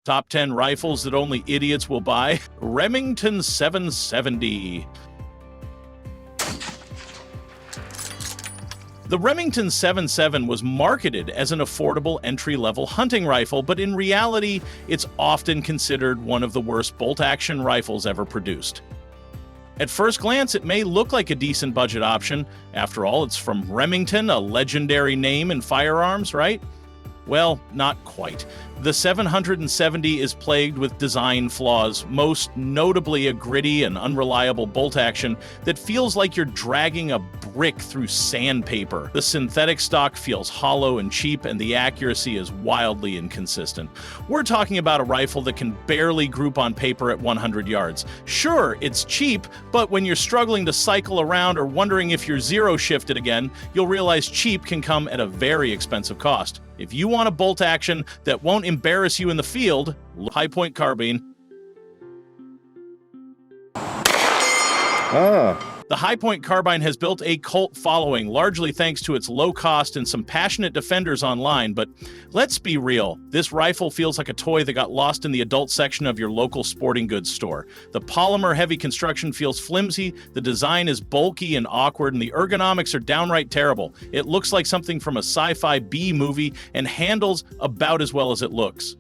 Top 10 rifles that only idiots will buy. Remington 770. The Remington 77 was marketed as an affordable entry-level hunting rifle, but in reality, it's often considered one of the worst bolt-action rifles ever produced. At first glance, it may look like a decent budget option. After all, it's from Remington, a legendary name in firearms, right? Well, not quite. The 770 is plagued with design flaws, most notably a gritty and unreliable bolt action that feels like you're dragging a brick through sandpaper. The synthetic stock feels hollow and cheap, and the accuracy is wildly inconsistent. We're talking about a rifle that can barely group on paper at 100 yards. Sure, it's cheap, but when you're struggling to cycle around or wondering if you're zero shifted again, you'll realize cheap can come at a very expensive cost. If you want a bolt action that won't embarrass you in the field, Hi-Point Carbine. The Hi-Point Carbine has built a cult following, largely thanks to its low cost and some passionate defenders online, but let's be real, this rifle feels like a toy that got lost in the adult section of your local sporting goods store. The polymer-heavy construction feels flimsy, the design is bulky and awkward, and the ergonomics are downright terrible. It looks like something from a sci-fi B movie and handles about as well as it looks.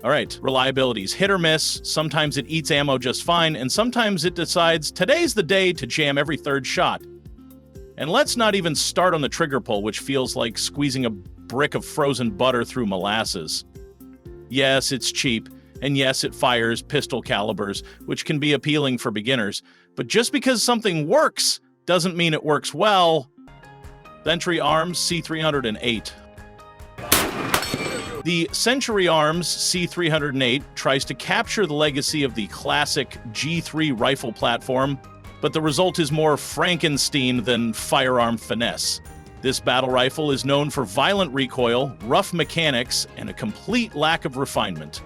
All right, reliability is hit or miss. Sometimes it eats ammo just fine, and sometimes it decides today's the day to jam every third shot. And let's not even start on the trigger pull, which feels like squeezing a brick of frozen butter through molasses. Yes, it's cheap, and yes, it fires pistol calibers, which can be appealing for beginners. But just because something works doesn't mean it works well. Century Arms C308. The Century Arms C308 tries to capture the legacy of the classic G3 rifle platform, but the result is more Frankenstein than firearm finesse. This battle rifle is known for violent recoil, rough mechanics, and a complete lack of refinement.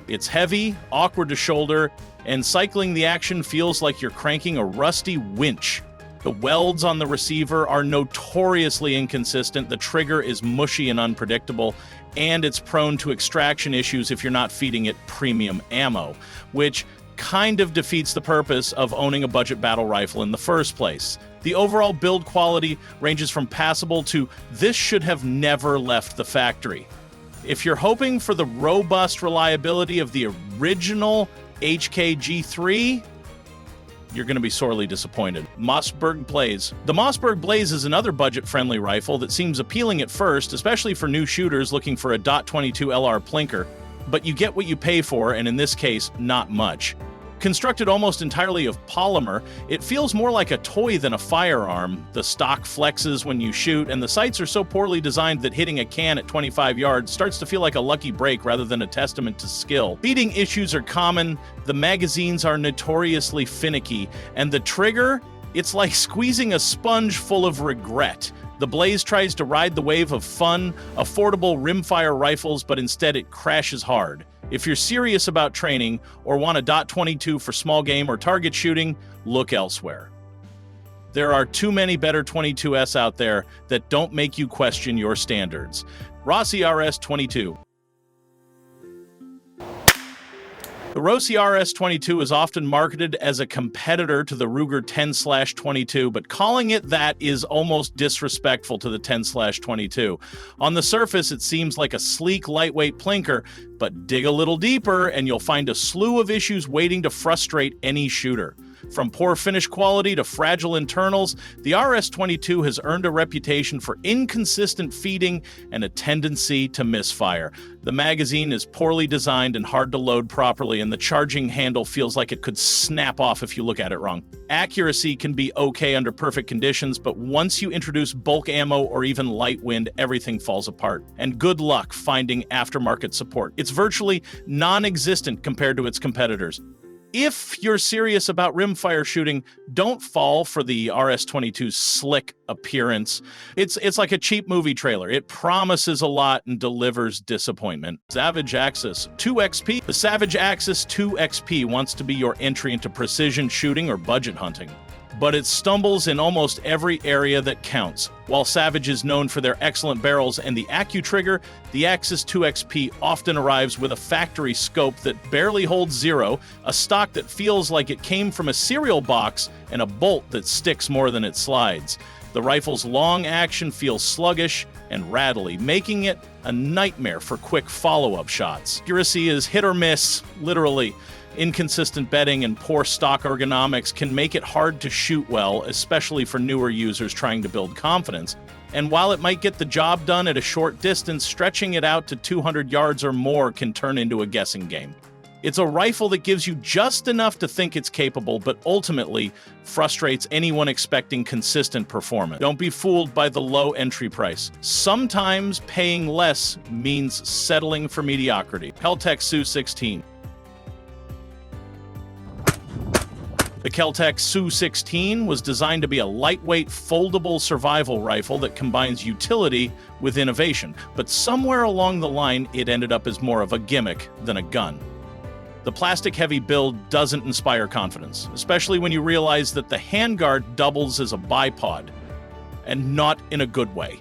It's heavy, awkward to shoulder, and cycling the action feels like you're cranking a rusty winch. The welds on the receiver are notoriously inconsistent, the trigger is mushy and unpredictable, and it's prone to extraction issues if you're not feeding it premium ammo, which kind of defeats the purpose of owning a budget battle rifle in the first place. The overall build quality ranges from passable to this should have never left the factory. If you're hoping for the robust reliability of the original HK G3, you're going to be sorely disappointed. Mossberg Blaze. The Mossberg Blaze is another budget-friendly rifle that seems appealing at first, especially for new shooters looking for a .22 LR plinker, but you get what you pay for, and in this case, not much. Constructed almost entirely of polymer, it feels more like a toy than a firearm. The stock flexes when you shoot, and the sights are so poorly designed that hitting a can at 25 yards starts to feel like a lucky break rather than a testament to skill. Feeding issues are common, the magazines are notoriously finicky, and the trigger, it's like squeezing a sponge full of regret. The Blaze tries to ride the wave of fun, affordable rimfire rifles, but instead it crashes hard. If you're serious about training or want a .22 for small game or target shooting, look elsewhere. There are too many better 22s out there that don't make you question your standards. Rossi RS22. The Rossi RS22 is often marketed as a competitor to the Ruger 10/22, but calling it that is almost disrespectful to the 10/22. On the surface, it seems like a sleek, lightweight plinker, but dig a little deeper and you'll find a slew of issues waiting to frustrate any shooter. From poor finish quality to fragile internals, the RS22 has earned a reputation for inconsistent feeding and a tendency to misfire. The magazine is poorly designed and hard to load properly, and the charging handle feels like it could snap off if you look at it wrong. Accuracy can be okay under perfect conditions, but once you introduce bulk ammo or even light wind, everything falls apart. And good luck finding aftermarket support. It's virtually non-existent compared to its competitors. If you're serious about rimfire shooting, don't fall for the RS22's slick appearance. It's like a cheap movie trailer. It promises a lot and delivers disappointment. Savage Axis 2XP. The Savage Axis 2XP wants to be your entry into precision shooting or budget hunting. but it stumbles in almost every area that counts. While Savage is known for their excellent barrels and the AccuTrigger, the Axis 2XP often arrives with a factory scope that barely holds zero, a stock that feels like it came from a cereal box, and a bolt that sticks more than it slides. The rifle's long action feels sluggish and rattly, making it a nightmare for quick follow-up shots. Accuracy is hit or miss, literally. Inconsistent bedding and poor stock ergonomics can make it hard to shoot well, especially for newer users trying to build confidence. And while it might get the job done at a short distance, stretching it out to 200 yards or more can turn into a guessing game. It's a rifle that gives you just enough to think it's capable, but ultimately frustrates anyone expecting consistent performance. Don't be fooled by the low entry price. Sometimes paying less means settling for mediocrity. Kel-Tec SU-16. The Kel-Tec SU-16 was designed to be a lightweight, foldable survival rifle that combines utility with innovation, but somewhere along the line, it ended up as more of a gimmick than a gun. The plastic-heavy build doesn't inspire confidence, especially when you realize that the handguard doubles as a bipod, and not in a good way.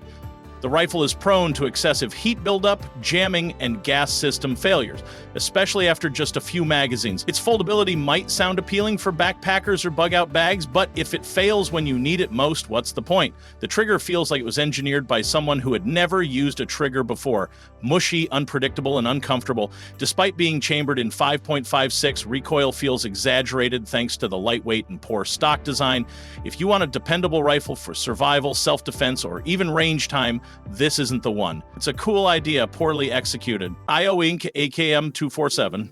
The rifle is prone to excessive heat buildup, jamming, and gas system failures, especially after just a few magazines. Its foldability might sound appealing for backpackers or bug-out bags, but if it fails when you need it most, what's the point? The trigger feels like it was engineered by someone who had never used a trigger before. Mushy, unpredictable, and uncomfortable. Despite being chambered in 5.56, recoil feels exaggerated thanks to the lightweight and poor stock design. If you want a dependable rifle for survival, self-defense, or even range time, this isn't the one. It's a cool idea, poorly executed. Inc AKM247.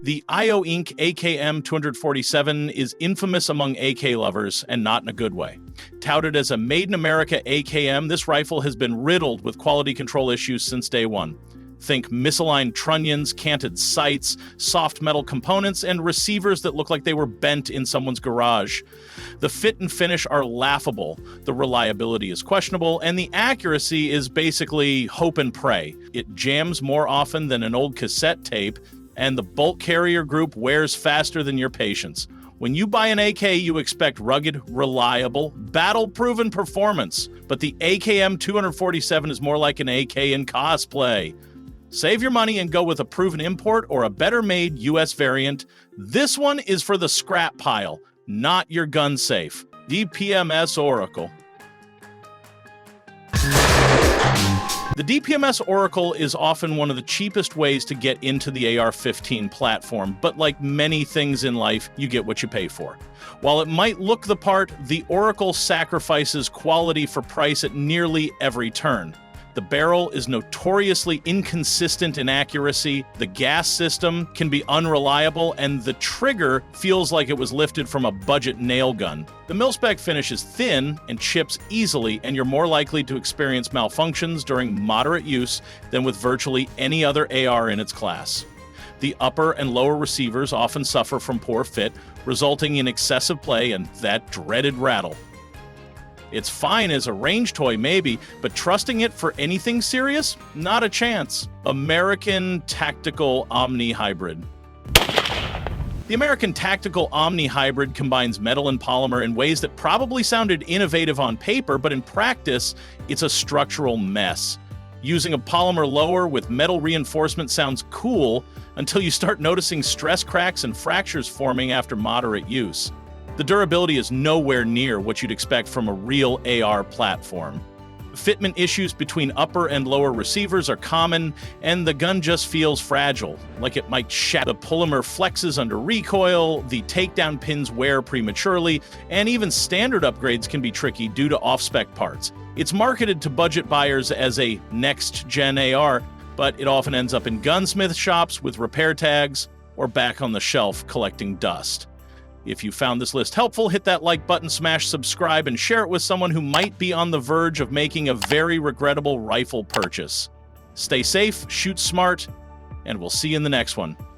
The Inc AKM247 is infamous among AK lovers, and not in a good way. Touted as a made-in-America AKM, this rifle has been riddled with quality control issues since day one. Think misaligned trunnions, canted sights, soft metal components, and receivers that look like they were bent in someone's garage. The fit and finish are laughable, the reliability is questionable, and the accuracy is basically hope and pray. It jams more often than an old cassette tape, and the bolt carrier group wears faster than your patience. When you buy an AK, you expect rugged, reliable, battle-proven performance, but the AKM247 is more like an AK in cosplay. Save your money and go with a proven import or a better-made US variant. This one is for the scrap pile, not your gun safe. DPMS Oracle. The DPMS Oracle is often one of the cheapest ways to get into the AR-15 platform, but like many things in life, you get what you pay for. While it might look the part, the Oracle sacrifices quality for price at nearly every turn. The barrel is notoriously inconsistent in accuracy, the gas system can be unreliable, and the trigger feels like it was lifted from a budget nail gun. The mil-spec finish is thin and chips easily, and you're more likely to experience malfunctions during moderate use than with virtually any other AR in its class. The upper and lower receivers often suffer from poor fit, resulting in excessive play and that dreaded rattle. It's fine as a range toy, maybe, but trusting it for anything serious? Not a chance. American Tactical Omni Hybrid. The American Tactical Omni Hybrid combines metal and polymer in ways that probably sounded innovative on paper, but in practice, it's a structural mess. Using a polymer lower with metal reinforcement sounds cool until you start noticing stress cracks and fractures forming after moderate use. The durability is nowhere near what you'd expect from a real AR platform. Fitment issues between upper and lower receivers are common, and the gun just feels fragile, like it might shatter. The polymer flexes under recoil, the takedown pins wear prematurely, and even standard upgrades can be tricky due to off-spec parts. It's marketed to budget buyers as a next-gen AR, but it often ends up in gunsmith shops with repair tags or back on the shelf collecting dust. If you found this list helpful, hit that like button, smash subscribe, and share it with someone who might be on the verge of making a very regrettable rifle purchase. Stay safe, shoot smart, and we'll see you in the next one.